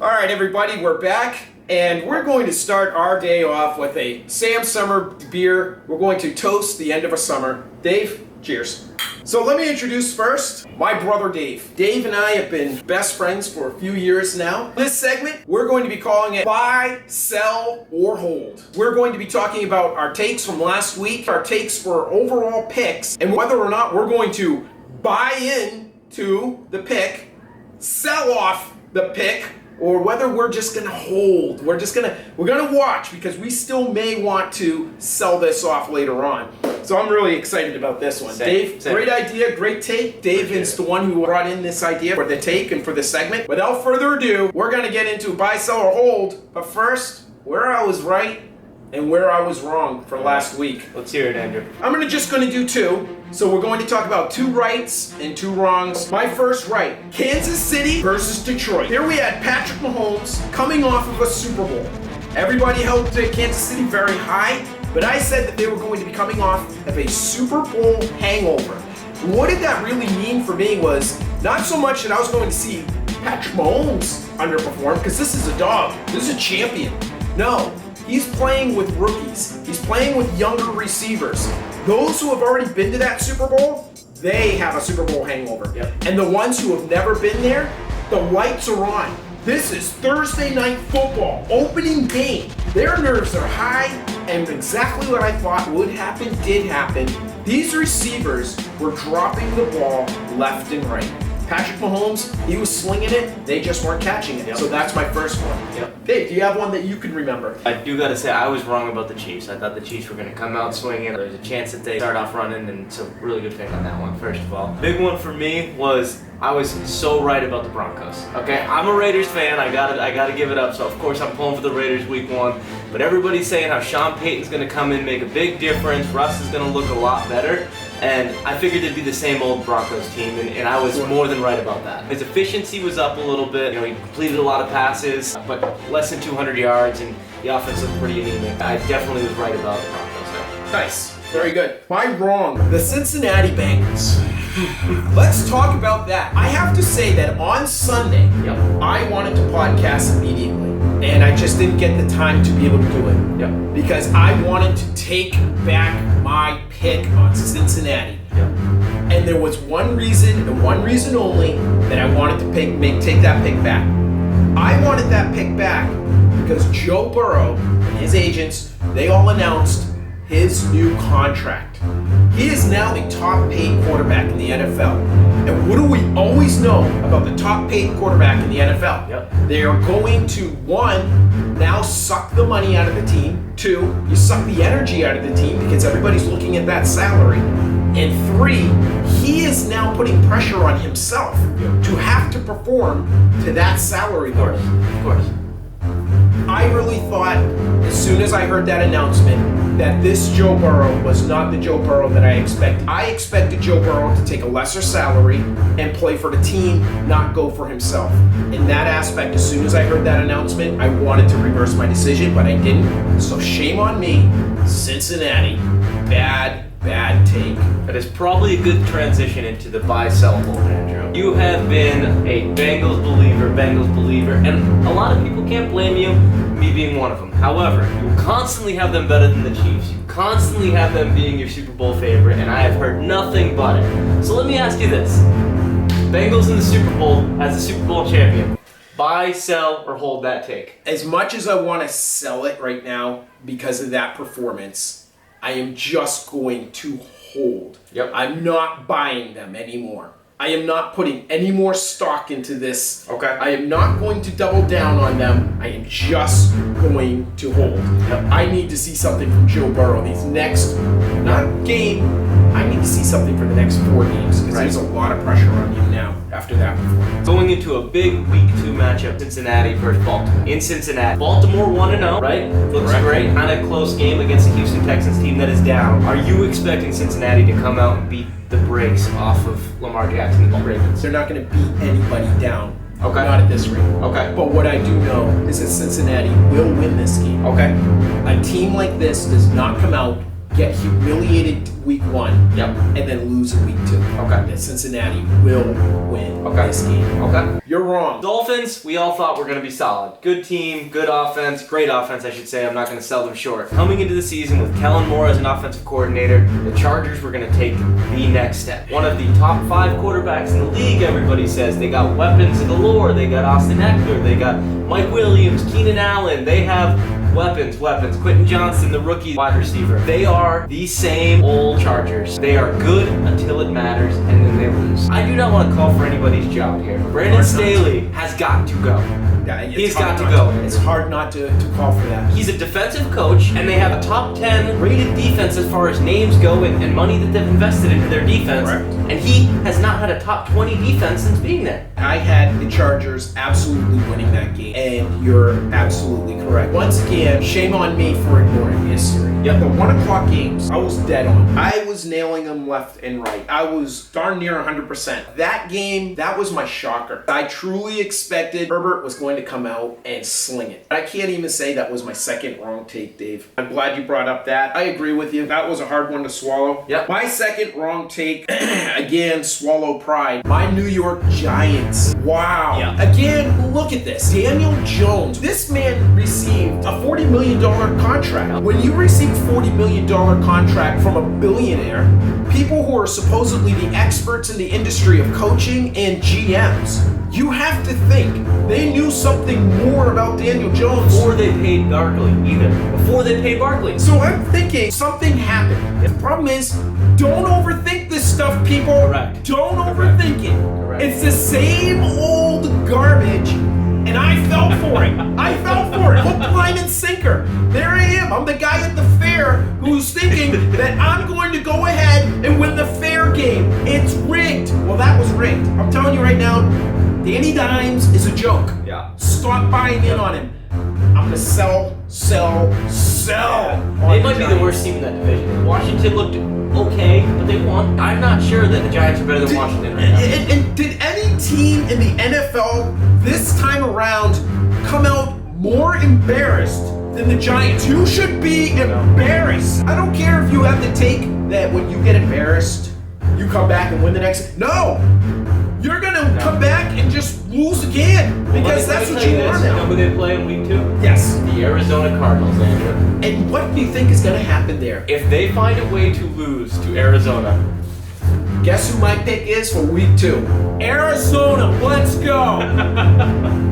All right, everybody, we're back, and we're going to start our day off with a Sam Summer beer. We're going to toast the end of a summer. Dave, cheers. So let me introduce first my brother Dave. Dave and I have been best friends for a few years now. This segment, we're going to be calling it Buy, Sell, or Hold. We're going to be talking about our takes from last week, our takes for overall picks, and whether or not we're going to buy in to the pick, sell off the pick, or whether we're just gonna hold. We're gonna watch because we still may want to sell this off later on. So I'm really excited about this one. Dave, great idea, great take. Dave is the one who brought in this idea for the take and for this segment. Without further ado, we're gonna get into buy, sell, or hold. But first, where I was right and where I was wrong for last week. Let's hear it, Andrew. I'm just gonna do two. So we're going to talk about two rights and two wrongs. My first right, Kansas City versus Detroit. Here we had Patrick Mahomes coming off of a Super Bowl. Everybody held Kansas City very high, but I said that they were going to be coming off of a Super Bowl hangover. What did that really mean for me was not so much that I was going to see Patrick Mahomes underperform, because this is a dog, this is a champion. No, he's playing with rookies. He's playing with younger receivers. Those who have already been to that Super Bowl, they have a Super Bowl hangover. Yep. And the ones who have never been there, the lights are on. This is Thursday Night Football, opening game. Their nerves are high, and exactly what I thought would happen did happen. These receivers were dropping the ball left and right. Patrick Mahomes, he was slinging it, they just weren't catching it. Yep. So that's my first one. Yep. Dave, do you have one that you can remember? I do gotta say, I was wrong about the Chiefs. I thought the Chiefs were gonna come out swinging. There's a chance that they start off running, and it's a really good pick on that one, first of all. Big one for me was I was so right about the Broncos. Okay, I'm a Raiders fan. I gotta give it up. So of course I'm pulling for the Raiders week one. But everybody's saying how Sean Payton's gonna come in, make a big difference. Russ is gonna look a lot better. And I figured it'd be the same old Broncos team, and I was more than right about that. His efficiency was up a little bit. You know, he completed a lot of passes, but less than 200 yards, and the offense looked pretty anemic. I definitely was right about the Broncos there. Nice. Very good. My wrong, the Cincinnati Bengals. Let's talk about that. I have to say that on Sunday, I wanted to podcast immediately, and I just didn't get the time to be able to do it. Because I wanted to take back my pick on Cincinnati. And there was one reason, and one reason only, that I wanted to take that pick back. I wanted that pick back because Joe Burrow and his agents, they all announced his new contract. He is now the top paid quarterback in the NFL. And what do we always know about the top paid quarterback in the NFL? They are going to, one, now suck the money out of the team. Two, you suck the energy out of the team because everybody's looking at that salary. And three, he is now putting pressure on himself to have to perform to that salary level. Of course. I really thought, as soon as I heard that announcement, that this Joe Burrow was not the Joe Burrow that I expected. I expected Joe Burrow to take a lesser salary and play for the team, not go for himself. In that aspect, as soon as I heard that announcement, I wanted to reverse my decision, but I didn't. So shame on me, Cincinnati. Bad take. That is probably a good transition into the buy-sell hold, Andrew. You have been a Bengals believer, and a lot of people can't blame you, me being one of them. However, you constantly have them better than the Chiefs. You constantly have them being your Super Bowl favorite, and I have heard nothing but it. So let me ask you this. Bengals in the Super Bowl as the Super Bowl champion. Buy, sell, or hold that take? As much as I want to sell it right now because of that performance, I am just going to hold. I'm not buying them anymore. I am not putting any more stock into this. I am not going to double down on them. I am just going to hold. I need to see something from Joe Burrow these next, not game, I need to see something for the next 4 games because there's a lot of pressure on you now after that performance. Going into a big week 2 matchup, Cincinnati versus Baltimore. In Cincinnati, Baltimore 1-0, right? Looks great. Kind of close game against the Houston Texans team that is down. Are you expecting Cincinnati to come out and beat the brakes off of Lamar Jackson and the Ravens? They're not going to beat anybody down. Okay. Not at this rate. Okay. But what I do know is that Cincinnati will win this game. Okay. A team like this does not come out, get humiliated week 1, and then lose in week 2. Okay. That Cincinnati will win. Okay. this game. Okay. You're wrong. Dolphins, we all thought were going to be solid. Good team, good offense, great offense, I should say. I'm not going to sell them short. Coming into the season with Kellen Moore as an offensive coordinator, the Chargers were going to take the next step. One of the top 5 quarterbacks in the league, everybody says. They got weapons galore. They got Austin Eckler. They got Mike Williams, Keenan Allen. They have weapons. Quentin Johnson, the rookie wide receiver. They are the same old Chargers. They are good until it matters, and then they lose. I do not want to call for anybody's job here. Brandon Staley has got to go. Yeah, it's He's hard got to not go. It's hard not to call for that. He's a defensive coach, and they have a top 10 rated defense as far as names go and money that they've invested into their defense. Correct. And he has not had a top 20 defense since being there. I had the Chargers absolutely winning that game, and you're absolutely correct. Once again, shame on me for ignoring history. Yep. The 1 o'clock games, I was dead on. I was nailing them left and right. I was darn near 100%. That game, that was my shocker. I truly expected Herbert was going to come out and sling it. I can't even say that was my second wrong take, Dave. I'm glad you brought up that. I agree with you. That was a hard one to swallow. Yep. My second wrong take, again, swallow pride. My New York Giants. Wow. Yeah. Again, look at this. Daniel Jones. This man received a $40 million contract. When you receive $40 million contract from a billionaire, people who are supposedly the experts in the industry of coaching and GMs, you have to think they knew something more about Daniel Jones. Before they paid Barkley, either. Before they paid Barkley. So I'm thinking something happened. The problem is, don't overthink this stuff, people. Correct. Don't overthink it. Correct. It's the same old garbage, and I fell for it. I fell for it. Hook, line, and sinker. There I am. I'm the guy at the fair who's thinking that I'm going to go ahead and win the fair game. It's rigged. Well, that was rigged. I'm telling you right now, Danny Dimes is a joke. Yeah. Stop buying in on him. I'm gonna sell. They might be the worst team in that division. Washington looked okay, but they won. I'm not sure that the Giants are better than Washington right now. And did any team in the NFL this time around come out more embarrassed than the Giants? You should be embarrassed. I don't care if you have to take that when you get embarrassed, you come back and win the next. No! You're gonna come back and just lose again because that's what you are You know now. who they play in week 2? Yes. The Arizona Cardinals, Andrew. And what do you think is gonna happen there? If they find a way to lose to Arizona, Guess who my pick is for week 2? Arizona, let's go!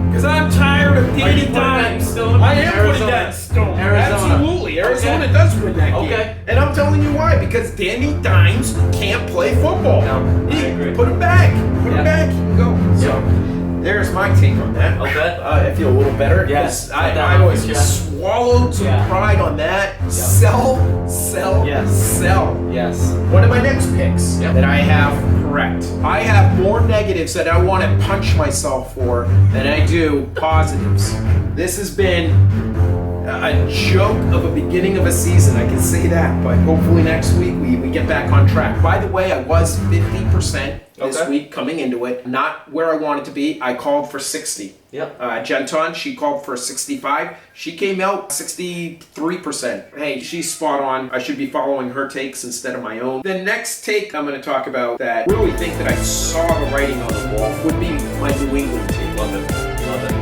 Because I'm tired of Are you Danny putting that in Dimes. stone? I am putting Arizona. that in stone. Arizona. Absolutely. Arizona Okay. does win that game. Okay. And I'm telling you why. Because Danny Dimes can't play football. No, I agree. Put him back. Put Yeah. him back. He can go. So, there's my take on that. Okay. I feel a little better. Yes. 'cause Got that I off always your chest. swallowed some Yeah. pride on that. Sell. Yes. Sell. yes. One of my next picks Yep. that I have correct. I have more negatives that I want to punch myself for than I do positives. This has been a joke of a beginning of a season, I can say that, but hopefully next week we get back on track. By the way, I was 50% this Okay. week coming into it. Not where I wanted to be. I called for 60. Yep. Genton, she called for 65. She came out 63%. Hey, she's spot on. I should be following her takes instead of my own. The next take I'm going to talk about that really think that I saw the writing on the wall would be my New England take. Love it. Love it.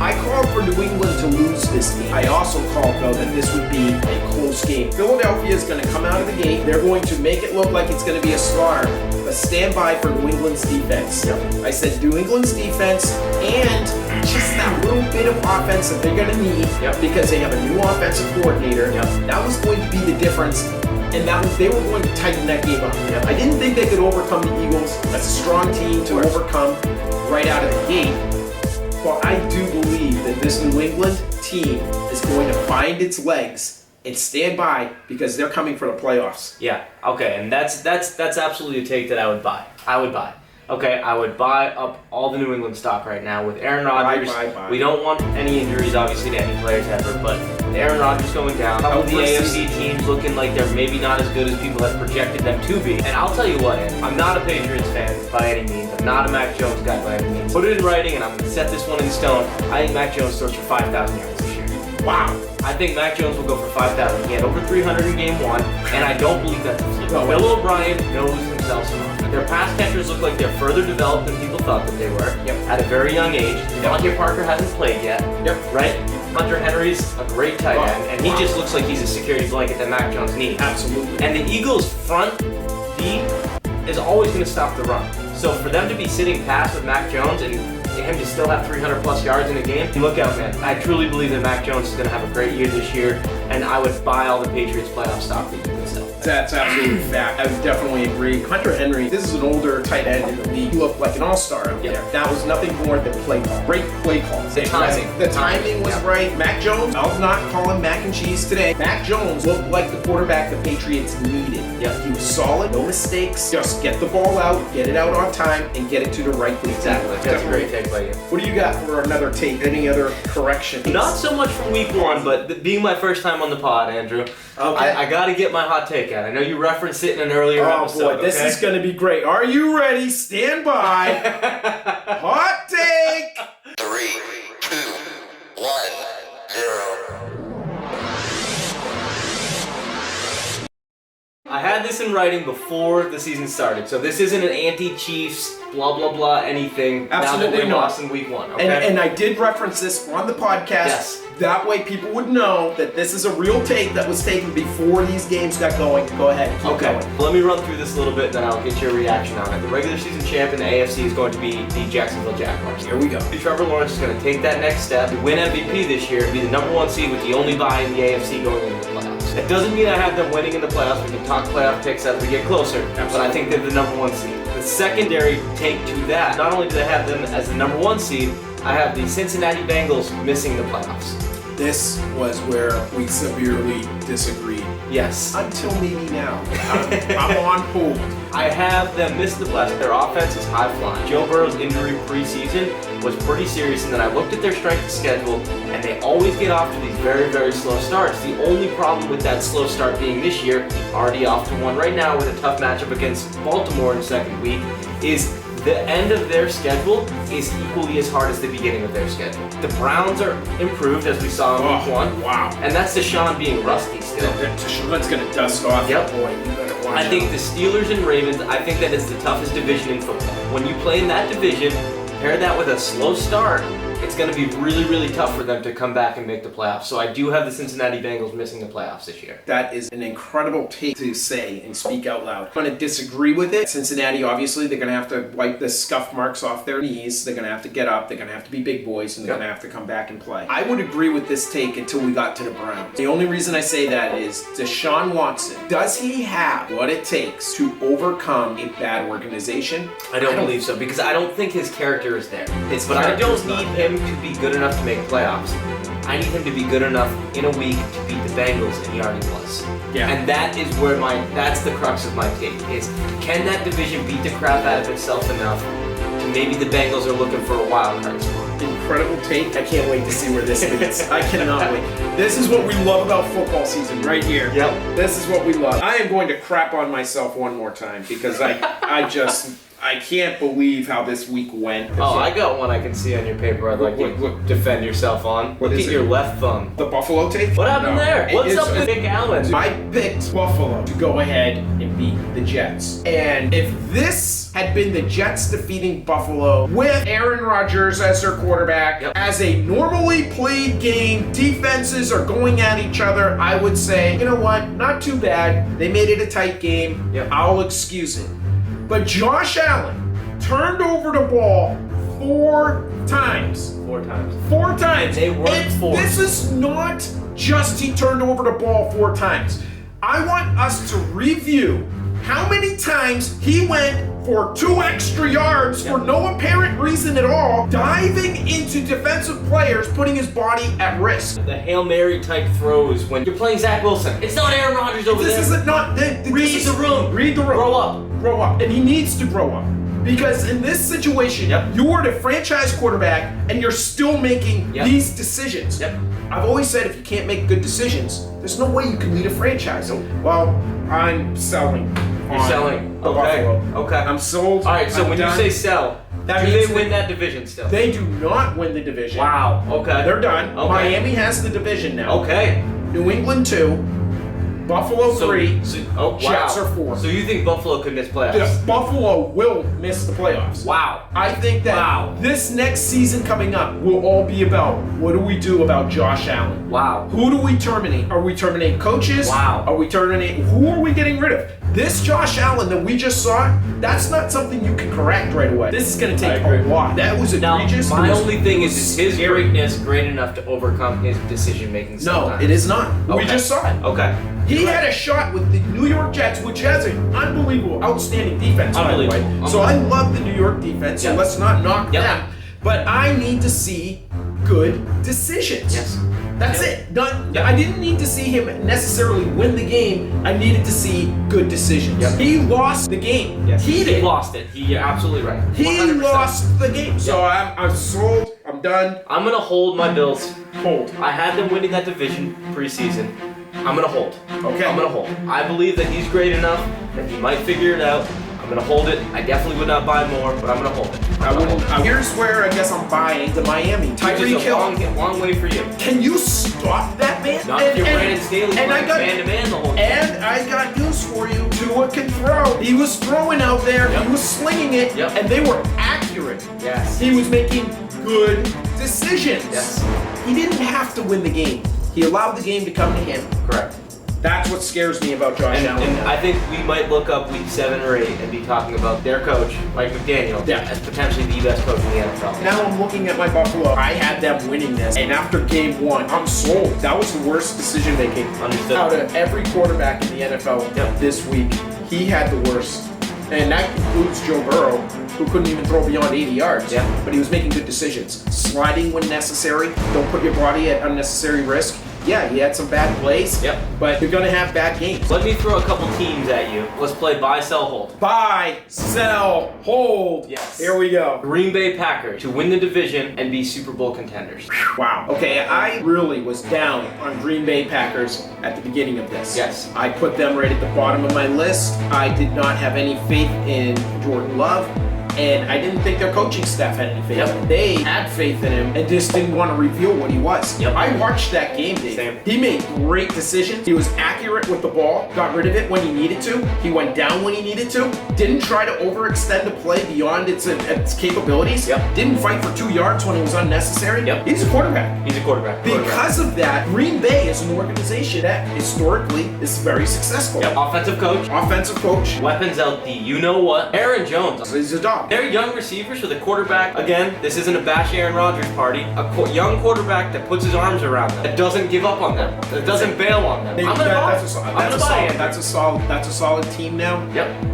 I called for New England to lose this game. I also called, though, that this would be a close game. Philadelphia is going to come out of the gate. They're going to make it look like it's going to be a slaughter. But stand by for New England's defense. I said New England's defense and just that little bit of offense that they're going to need because they have a new offensive coordinator. That was going to be the difference. And they were going to tighten that game up. I didn't think they could overcome the Eagles. That's a strong team to overcome right out of the gate. But I do believe that this New England team is going to find its legs and stand by because they're coming for the playoffs. Yeah. Okay. And that's absolutely a take that I would buy. Okay, I would buy up all the New England stock right now with Aaron Rodgers. Buy. We don't want any injuries, obviously, to any players ever, but with Aaron Rodgers going down, some of the AFC teams looking like they're maybe not as good as people have projected them to be. And I'll tell you what, I'm not a Patriots fan by any means. I'm not a Mac Jones guy by any means. Put it in writing, and I'm going to set this one in stone. I think Mac Jones throws for 5,000 yards this year. Wow. I think Mac Jones will go for 5,000. He had over 300 in game 1, and I don't believe that's a fluke. Bill O'Brien knows himself some offense. Their pass catchers look like they're further developed than people thought that they were. At a very young age. Devontae Parker hasn't played yet. Right? Hunter Henry's a great tight end, and he just looks like he's a security blanket that Mac Jones needs. Absolutely. And the Eagles' front D is always going to stop the run. So for them to be sitting past with Mac Jones and him to still have 300 plus yards in a game, look out, man. I truly believe that Mac Jones is going to have a great year this year, and I would buy all the Patriots playoff stock that you can sell. That's absolutely fact. I would definitely agree. Hunter Henry, this is an older tight end in the league. He looked like an all-star out there. That was nothing more than play call. Great play calls. The timing. The timing was right. Mac Jones, I'll not call him mac and cheese today. Mac Jones looked like the quarterback the Patriots needed. He was solid, no mistakes. Just get the ball out, get it out on time, and get it to the right place. Exactly. That's a great take by you. What do you got for another take? Any other corrections? Not so much from week one, but being my first time on the pod, Andrew, I got to get my hot take out. I know you referenced it in an earlier episode. Oh boy, this is going to be great. Are you ready? Stand by. Hot take. 3, 2, 1, 0. I had this in writing before the season started, so this isn't an anti-Chiefs, blah, blah, blah, anything. Absolutely now that they not. lost in week one, okay? And I did reference this on the podcast. Yes. That way people would know that this is a real take that was taken before these games got going. Go ahead, keep going. Let me run through this a little bit, then I'll get your reaction on it. The regular season champ in the AFC is going to be the Jacksonville Jaguars. Here we go. Trevor Lawrence is going to take that next step, win MVP this year, be the number one seed with the only bye in the AFC going into the playoffs. That doesn't mean I have them winning in the playoffs. We can talk playoff picks as we get closer, but I think they're the number one seed. The secondary take to that, not only do I have them as the number one seed, I have the Cincinnati Bengals missing the playoffs. This was where we severely disagreed. Yes. Until maybe now. I'm on hold. I have them miss the playoffs. Their offense is high flying. Joe Burrow's injury preseason was pretty serious, and then I looked at their strength of schedule, and they always get off to these very, very slow starts. The only problem with that slow start being this year, already off to one right now with a tough matchup against Baltimore in the second week, is the end of their schedule is equally as hard as the beginning of their schedule. The Browns are improved, as we saw in week one. Wow. And that's Deshaun being rusty still. Deshaun's going to dust off. Yep. Boy, you better watch I think out. the Steelers and Ravens, I think that is the toughest division in football. When you play in that division, pair that with a slow start, it's going to be really, really tough for them to come back and make the playoffs. So I do have the Cincinnati Bengals missing the playoffs this year. That is an incredible take to say and speak out loud. I'm going to disagree with it. Cincinnati, obviously, they're going to have to wipe the scuff marks off their knees. They're going to have to get up. They're going to have to be big boys, and they're going to have to come back and play. I would agree with this take until we got to the Browns. The only reason I say that is Deshaun Watson. Does he have what it takes to overcome a bad organization? I don't believe so, because I don't think his character is there. But I don't need him to be good enough to make playoffs. I need him to be good enough in a week to beat the Bengals, and he already was. Yeah. And that is where that's the crux of my take, is can that division beat the crap out of itself enough to maybe the Bengals are looking for a wild card spot? Incredible take. I can't wait to see where this leads. I cannot wait. This is what we love about football season right here. Yep. This is what we love. I am going to crap on myself one more time because I can't believe how this week went. Oh, I got one I can see on your paper I'd like you to defend yourself on. What Look is at it? your left thumb. The Buffalo take? What happened No. there? What's up with Nick Allen? I picked Buffalo to go ahead and beat the Jets. And if this had been the Jets defeating Buffalo with Aaron Rodgers as their quarterback, as a normally played game, defenses are going at each other, I would say, you know what, not too bad. They made it a tight game. I'll excuse it. But Josh Allen turned over the ball 4 times. 4 times. 4 times. They weren't And forced. this is not just he turned over the ball 4 times. I want us to review how many times he went for 2 extra yards for no apparent reason at all, diving into defensive players, putting his body at risk. The Hail Mary type throws when you're playing Zach Wilson. It's not Aaron Rodgers over there. This is not. Read the room. Read the room. Grow up. Grow up. And he needs to grow up. Because in this situation, you're the franchise quarterback and you're still making these decisions. I've always said if you can't make good decisions, there's no way you can lead a franchise. Well, I'm selling. You're selling. the Okay. Buffalo. Okay. I'm sold. All right. So I'm when done. you say sell, That do means they win that division still? They do not win the division. Wow. Okay. They're done. Okay. Miami has the division now. Okay. New England 2. Buffalo 3. Jets wow. are 4. So you think Buffalo could miss playoffs? Yeah, Buffalo will miss the playoffs. Wow. I think that this next season coming up will all be about what do we do about Josh Allen? Wow. Who do we terminate? Are we terminating coaches? Wow. Are we terminating? Who are we getting rid of? This Josh Allen that we just saw, that's not something you can correct right away. This is going to take a lot. That was Now, egregious. my It was- only thing it is was his scary. greatness great enough to overcome his decision making No, sometimes? it is not. We Okay. just saw it. Okay. He had a shot with the New York Jets, which has an unbelievable, outstanding defense, by the way. Unbelievable. So I love the New York defense, so Yep. let's not knock Yep. them. But I need to see good decisions. Yes. That's Yep. it. I didn't need to see him necessarily win the game. I needed to see good decisions. Yep. He lost the game. Yes. He did. lost it. You're absolutely right. He 100%. lost the game. So I'm sold. I'm done. I'm gonna hold my Bills. Hold. I had them winning that division preseason. I'm gonna hold. Okay. I'm gonna hold. I believe that he's great enough that he might figure it out. I'm gonna hold it. I definitely would not buy more, but I'm gonna hold it. I wouldn't. Here's where I guess I'm buying the Miami. Which Tyreek is a long, Hill. long way for you. Can you stop that man? Not if you're Brandon Staley and I playing got man-to-man the whole time. and I got news for you. Tua can throw. He was throwing out there. Yep. He was slinging it, Yep. and they were accurate. Yes. He was making good decisions. Yes. He didn't have to win the game. He allowed the game to come to him. Correct. That's what scares me about Josh Allen. And I think we might look up week 7 or 8 and be talking about their coach, Mike McDaniel, Yeah. as potentially the best coach in the NFL. Now I'm looking at my Buffalo. I had them winning this, and after game 1, I'm sold. That was the worst decision making. Understood. Out of every quarterback in the NFL Yep. this week, he had the worst. And that includes Joe Burrow, who couldn't even throw beyond 80 yards. Yeah. But he was making good decisions. Sliding when necessary. Don't put your body at unnecessary risk. Yeah, he had some bad plays. Yep. But you're going to have bad games. Let me throw a couple teams at you. Let's play buy, sell, hold. Buy, sell, hold. Yes. Here we go. Green Bay Packers to win the division and be Super Bowl contenders. Wow. Okay, I really was down on Green Bay Packers at the beginning of this. Yes. I put them right at the bottom of my list. I did not have any faith in Jordan Love. And I didn't think their coaching staff had any faith in him. They had faith in him and just didn't want to reveal what he was. Yep. I watched that game, Dave. Same. He made great decisions. He was accurate with the ball, got rid of it when he needed to. He went down when he needed to. Didn't try to overextend the play beyond its capabilities. Yep. Didn't fight for 2 yards when it was unnecessary. Yep. He's a quarterback. He's a quarterback. Because of that, Green Bay is an organization that historically is very successful. Yep. Offensive coach. Offensive coach. Weapons out the you-know-what. Aaron Jones. He's a dog. They're young receivers for the quarterback. Again, this isn't a bash Aaron Rodgers party. A young quarterback that puts his arms around them, that doesn't give up on them, that doesn't bail on them. I'm gonna buy. That's a solid team now. Yep.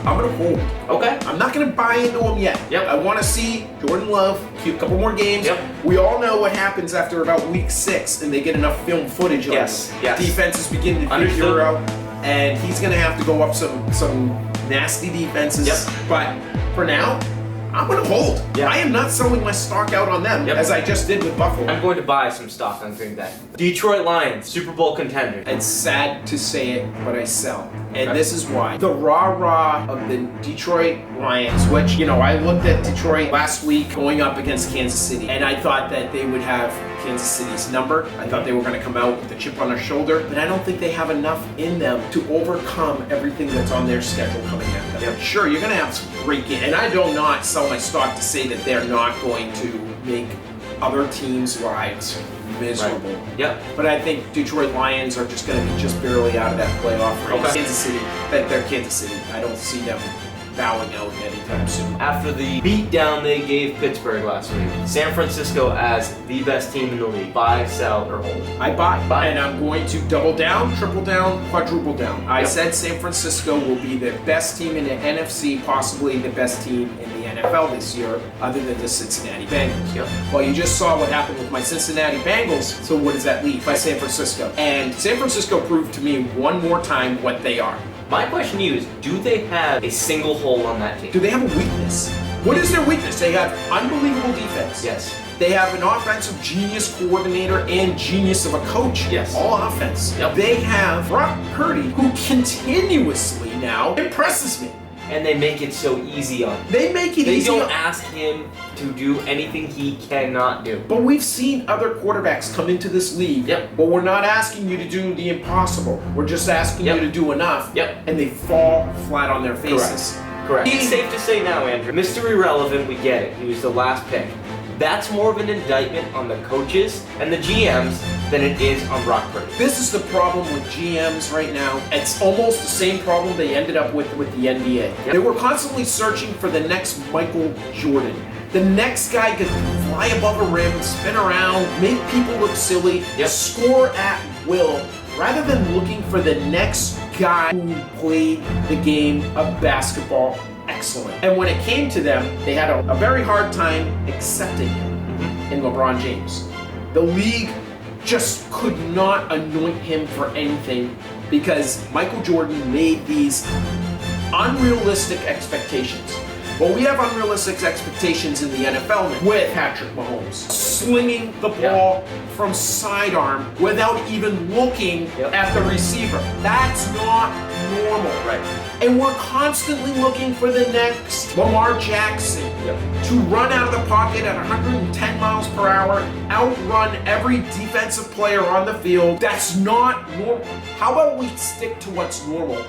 I'm gonna hold. Okay. I'm not gonna buy into him yet. Yep. I want to see Jordan Love keep a couple more games. Yep. We all know what happens after about week 6, and they get enough film footage. Yes, On him. yes. Defenses begin to Understood. figure out, and he's gonna have to go up some nasty defenses. Yep. But for now, I'm gonna hold. Yeah. I am not selling my stock out on them Yep. as I just did with Buffalo. I'm going to buy some stock on Green Bay. Detroit Lions, Super Bowl contender. It's sad to say it, but I sell. And Okay. this is why. The rah-rah of the Detroit Lions, which, I looked at Detroit last week going up against Kansas City, and I thought that they would have Kansas City's number. I thought they were going to come out with a chip on their shoulder, but I don't think they have enough in them to overcome everything that's on their schedule coming at them. Yep. Sure, you're going to have some great games, and I do not sell my stock to say that they're not going to make other teams' lives miserable. Yep. But I think Detroit Lions are just going to be just barely out of that playoff race. Okay. Kansas City, they're Kansas City. I don't see them bowing out anytime soon. After the beatdown they gave Pittsburgh last week, San Francisco as the best team in the league. Buy, sell, or hold. I buy. Buy. And I'm going to double down, triple down, quadruple down. I Yep. said San Francisco will be the best team in the NFC, possibly the best team in the NFL this year, other than the Cincinnati Bengals. Yep. Well, you just saw what happened with my Cincinnati Bengals, so what does that leave? By San Francisco. And San Francisco proved to me one more time what they are. My question to you is, do they have a single hole on that team? Do they have a weakness? What is their weakness? They have unbelievable defense. Yes. They have an offensive genius coordinator and genius of a coach. Yes. All offense. Yep. They have Brock Purdy, who continuously now impresses me. and they make it so easy on him. They make it They easy. don't ask him to do anything he cannot do. But we've seen other quarterbacks come into this league. Yep. But we're not asking you to do the impossible. We're just asking Yep. you to do enough. Yep. And they fall flat on their faces. Correct. It's safe to say now, Andrew, Mr. Irrelevant, we get it. He was the last pick. That's more of an indictment on the coaches and the GMs than it is on Brock Purdy. This is the problem with GMs right now. It's almost the same problem they ended up with the NBA. Yep. They were constantly searching for the next Michael Jordan. The next guy could fly above a rim, spin around, make people look silly, Yep. score at will, rather than looking for the next guy who played the game of basketball excellent. And when it came to them, they had a very hard time accepting him in LeBron James. The league just could not anoint him for anything because Michael Jordan made these unrealistic expectations. Well, we have unrealistic expectations in the NFL now with Patrick Mahomes slinging the ball from sidearm without even looking at the receiver. That's not normal. Right. And we're constantly looking for the next Lamar Jackson to run out of the pocket at 110 miles per hour, outrun every defensive player on the field. That's not normal. How about we stick to what's normal?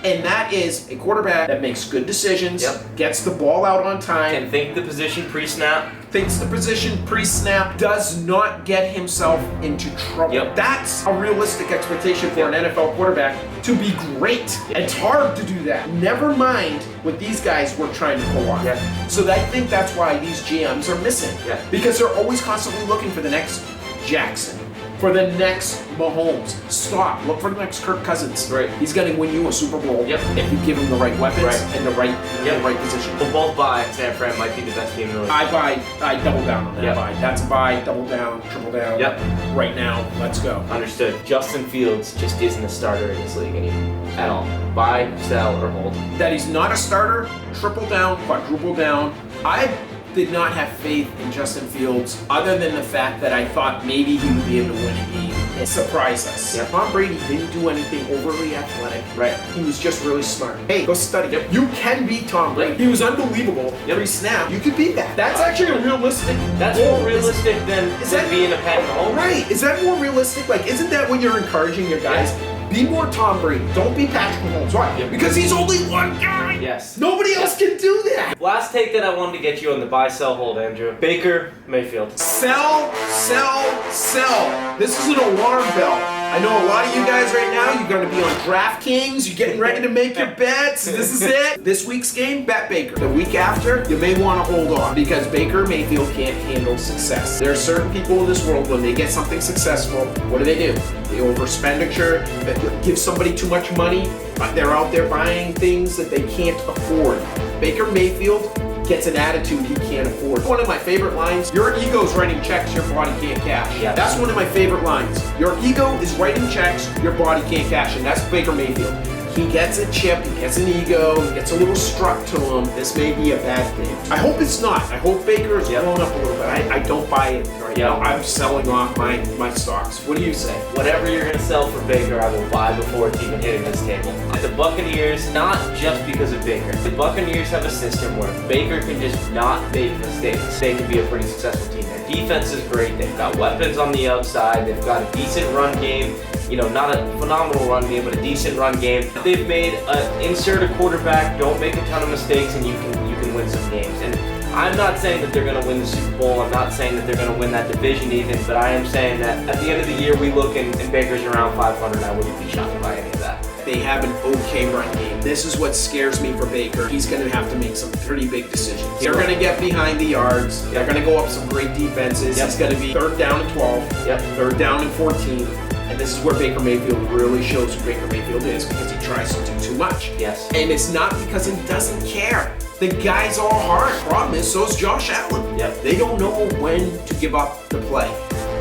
And that is a quarterback that makes good decisions, gets the ball out on time, Can think the position pre-snap. thinks the position pre-snap, does not get himself into trouble. Yep. That's a realistic expectation for an NFL quarterback to be great. It's hard to do that. Never mind what these guys were trying to pull off. Yeah. So I think that's why these GMs are missing. Yeah. Because they're always constantly looking for the next Jackson, for the next Mahomes. Stop. Look for the next Kirk Cousins. Right. He's going to win you a Super Bowl Yep. if you give him the right weapons Right. and the right position. We'll both buy San Fran might be the best team in the league. I double down on that Yep. buy. That's a buy, double down, triple down. Yep. Right now, let's go. Understood. Justin Fields just isn't a starter in this league anymore. At all. Buy, sell, or hold. That he's not a starter, triple down, quadruple down. I did not have faith in Justin Fields other than the fact that I thought maybe he would be able to win a game and surprise us. Yep. Tom Brady didn't do anything overly athletic. Right. He was just really smart. Hey, go study. You can beat Tom Brady. He was unbelievable. Every snap, you could beat that. That's actually a realistic That's goal. more realistic than, Is than that- being a Pat Mahomes. Right. Is that more realistic? Like, isn't that what you're encouraging your guys? Be more Tom Brady. Don't be Patrick Mahomes. Why? Yep. Because he's only one guy. Yes. Nobody else can do that. Last take that I wanted to get you on the buy, sell, hold, Andrew. Baker Mayfield. Sell, sell, sell. This is an alarm bell. I know a lot of you guys right now, you're going to be on DraftKings. You're getting ready to make your bets. This is it. This week's game, bet Baker. The week after, you may want to hold on because Baker Mayfield can't handle success. There are certain people in this world, when they get something successful, what do? They overexpenditure, they give somebody too much money. They're out there buying things that they can't afford. Baker Mayfield gets an attitude he can't afford. One of my favorite lines, your ego's writing checks your body can't cash. Yeah. That's one of my favorite lines. Your ego is writing checks your body can't cash, and that's Baker Mayfield. He gets a chip, he gets an ego, he gets a little struck to him. This may be a bad thing. I hope it's not. I hope Baker is blown up a little bit. I don't buy it right now. I'm selling off my stocks. What do you say? Whatever you're going to sell for Baker, I will buy before it's even hitting this table. The Buccaneers, not just because of Baker. The Buccaneers have a system where Baker can just not make mistakes. They can be a pretty successful team. Their defense is great. They've got weapons on the outside. They've got a decent run game. You know, not a phenomenal run game, but a decent run game. They've made insert a quarterback, don't make a ton of mistakes, and you can win some games. And I'm not saying that they're going to win the Super Bowl. I'm not saying that they're going to win that division even, but I am saying that at the end of the year, we look and Baker's around 500. I wouldn't be shocked by any of that. They have an okay run game. This is what scares me for Baker. He's going to have to make some pretty big decisions. They're going to get behind the yards. They're going to go up some great defenses. He's going to be third down and 12. Third down and 14. And this is where Baker Mayfield really shows who Baker Mayfield is because he tries to do too much. Yes. And it's not because he doesn't care. The guy's all hard. Problem is, so is Josh Allen. Yep. They don't know when to give up the play.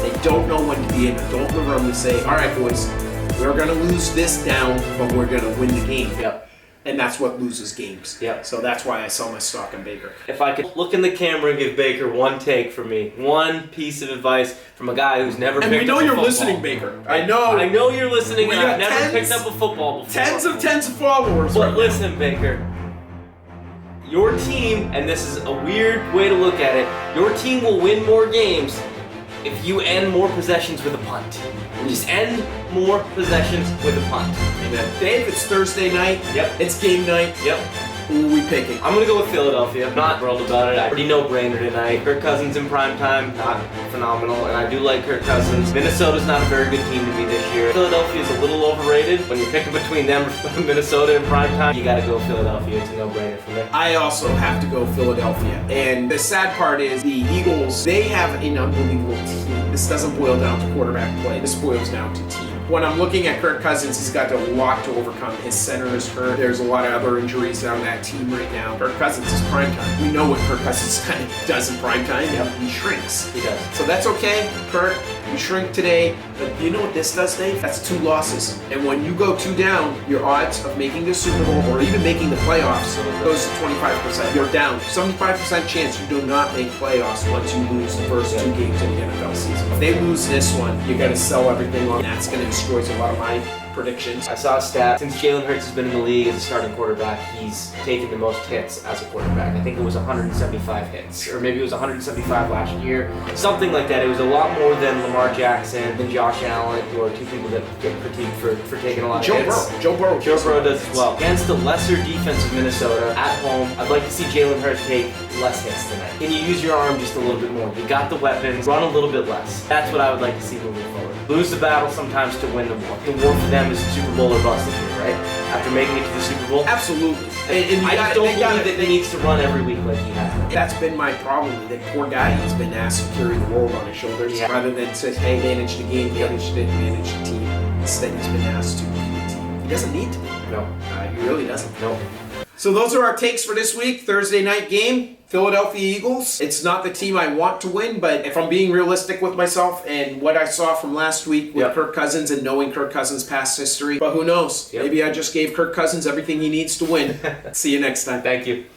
They don't know when to be in the adult in the room and say, all right, boys, we're going to lose this down, but we're going to win the game. Yep. And that's what loses games. Yep. So that's why I sell my stock in Baker. If I could look in the camera and give Baker one take from me, one piece of advice from a guy who's never And picked we know up a you're football. listening, Baker. I know. I know you're listening, We and got I've never tens- picked up a football before. Tens of followers. But right listen, Baker, your team, and this is a weird way to look at it, your team will win more games if you end more possessions with a punt. Just end more possessions with a punt. Amen. Dave, it's Thursday night. Yep. It's game night. Yep. Who are we picking? I'm gonna go with Philadelphia. I'm not thrilled about it. I already know brainer tonight. Kirk Cousins in prime time, not phenomenal, and I do like Kirk Cousins. Minnesota's not a very good team to me this year. Philadelphia's a little overrated. When you're picking between them or Minnesota in prime time, you gotta go Philadelphia. It's a no-brainer for me. I also have to go Philadelphia. And the sad part is the Eagles, they have an unbelievable team. This doesn't boil down to quarterback play. This boils down to team. When I'm looking at Kirk Cousins, he's got a lot to overcome. His center is hurt. There's a lot of other injuries on that team right now. Kirk Cousins is prime time. We know what Kirk Cousins kind of does in prime time. Yep. He shrinks. He does. So that's okay, Kirk. You shrink today, but you know what this does, Dave? That's 2 losses. And when you go 2 down, your odds of making the Super Bowl or even making the playoffs goes to 25%. You're down. 75% chance you do not make playoffs once you lose the first 2 games of the NFL season. If they lose this one, you got to sell everything on. That's going to destroy a lot of my predictions. I saw a stat. Since Jalen Hurts has been in the league as a starting quarterback, he's taken the most hits as a quarterback. I think it was 175 hits, or maybe it was 175 last year. Something like that. It was a lot more than Lamar Jackson, than Josh Allen, who are 2 people that get critiqued for taking a lot of hits. Joe Burrow. Joe Burrow does as well. Against the lesser defense of Minnesota at home, I'd like to see Jalen Hurts take less hits tonight. Can you use your arm just a little bit more? You got the weapons, run a little bit less. That's what I would like to see moving forward. Lose the battle sometimes to win the war. The war for them is Super Bowl or bust this year, right? After making it to the Super Bowl. Absolutely. And I just don't believe that he needs to run every week like he has. That's been my problem. That poor guy, he's been asked to carry the world on his shoulders rather than say, hey, manage the game, manage the team. Instead, he's been asked to lead the team. He doesn't need to. No. He really doesn't. No. So those are our takes for this week. Thursday night game. Philadelphia Eagles. It's not the team I want to win, but if I'm being realistic with myself and what I saw from last week with Kirk Cousins and knowing Kirk Cousins' past history, but who knows? Maybe I just gave Kirk Cousins everything he needs to win. See you next time. Thank you.